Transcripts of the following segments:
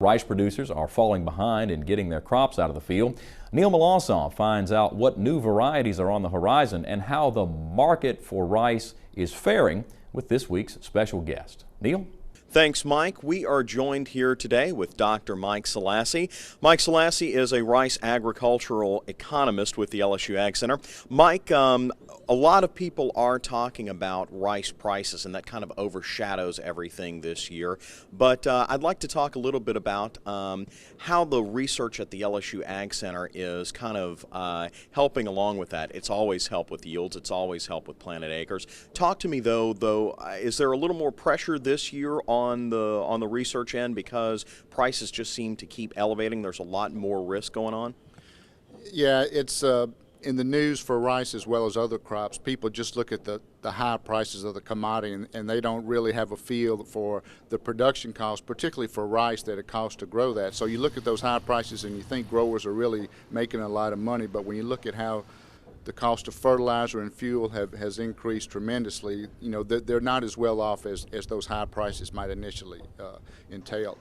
Rice producers are falling behind in getting their crops out of the field. Neil Melancon finds out what new varieties are on the horizon and how the market for rice is faring with this week's special guest. Neil? Thanks, Mike. We are joined here today with Dr. Mike Salassi. Mike Salassi is a rice agricultural economist with the LSU Ag Center. Mike, a lot of people are talking about rice prices, and that kind of overshadows everything this year. But I'd like to talk a little bit about how the research at the LSU Ag Center is kind of helping along with that. It's always helped with yields. It's always helped with planted acres. Talk to me, though, is there a little more pressure this year on the research end because prices just seem to keep elevating? There's a lot more risk going on. Yeah, it's in the news for rice as well as other crops. People just look at the high prices of the commodity and they don't really have a feel for the production cost, particularly for rice, that it costs to grow that. So you look at those high prices and you think growers are really making a lot of money, but when you look at how the cost of fertilizer and fuel has increased tremendously, you know, they're not as well off as those high prices might initially entail.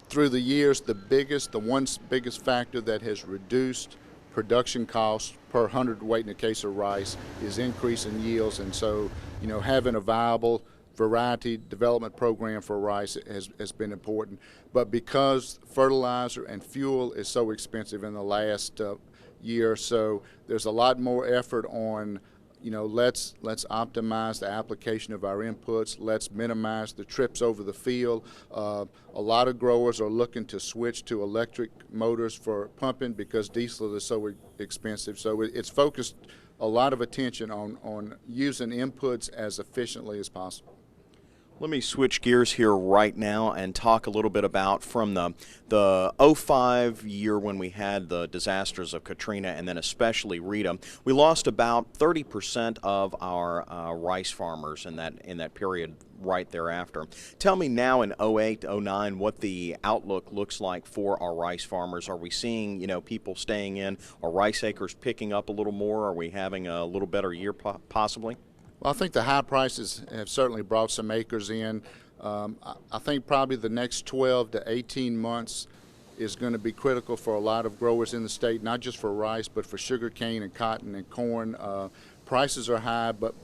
Through the years, the biggest factor that has reduced production costs per hundredweight in the case of rice is increase in yields, and so, you know, having a viable variety development program for rice has been important. But because fertilizer and fuel is so expensive in the last year or so, there's a lot more effort on, you know, let's optimize the application of our inputs, let's minimize the trips over the field. A lot of growers are looking to switch to electric motors for pumping because diesel is so expensive. So it's focused a lot of attention on using inputs as efficiently as possible. Let me switch gears here right now and talk a little bit about from the 05 year when we had the disasters of Katrina and then especially Rita. We lost about 30% of our rice farmers in that period right thereafter. Tell me now in 08, 09 what the outlook looks like for our rice farmers. Are we seeing, you know, people staying in? Are rice acres picking up a little more? Are we having a little better year possibly? Well, I think the high prices have certainly brought some acres in. I think probably the next 12 to 18 months is going to be critical for a lot of growers in the state, not just for rice, but for sugarcane and cotton and corn. Prices are high, but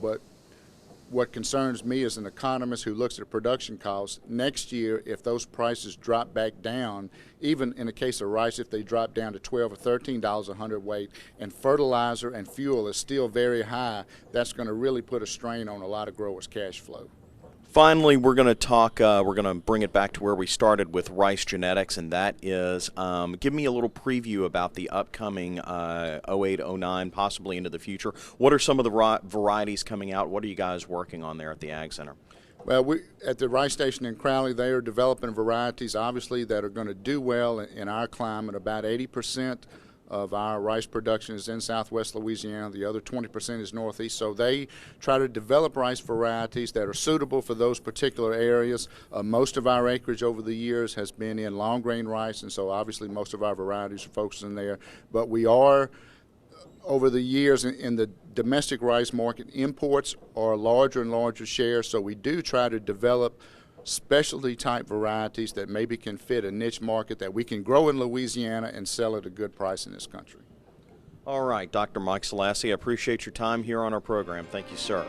what concerns me as an economist who looks at production costs, next year if those prices drop back down, even in the case of rice, if they drop down to $12 or $13 a hundredweight, and fertilizer and fuel is still very high, that's going to really put a strain on a lot of growers' cash flow. Finally, we're going to talk, we're going to bring it back to where we started with rice genetics, and that is, give me a little preview about the upcoming 08, 09, possibly into the future. What are some of the varieties coming out? What are you guys working on there at the Ag Center? Well, we at the rice station in Crowley, they are developing varieties, obviously, that are going to do well in our climate. About 80% of our rice production is in southwest Louisiana. The other 20% is northeast. So they try to develop rice varieties that are suitable for those particular areas. Most of our acreage over the years has been in long grain rice, and so obviously most of our varieties are focused in there. But we are, over the years in the domestic rice market, imports are a larger and larger share, so we do try to develop specialty type varieties that maybe can fit a niche market that we can grow in Louisiana and sell at a good price in this country. All right, Dr. Mike Salassi, I appreciate your time here on our program. Thank you, sir.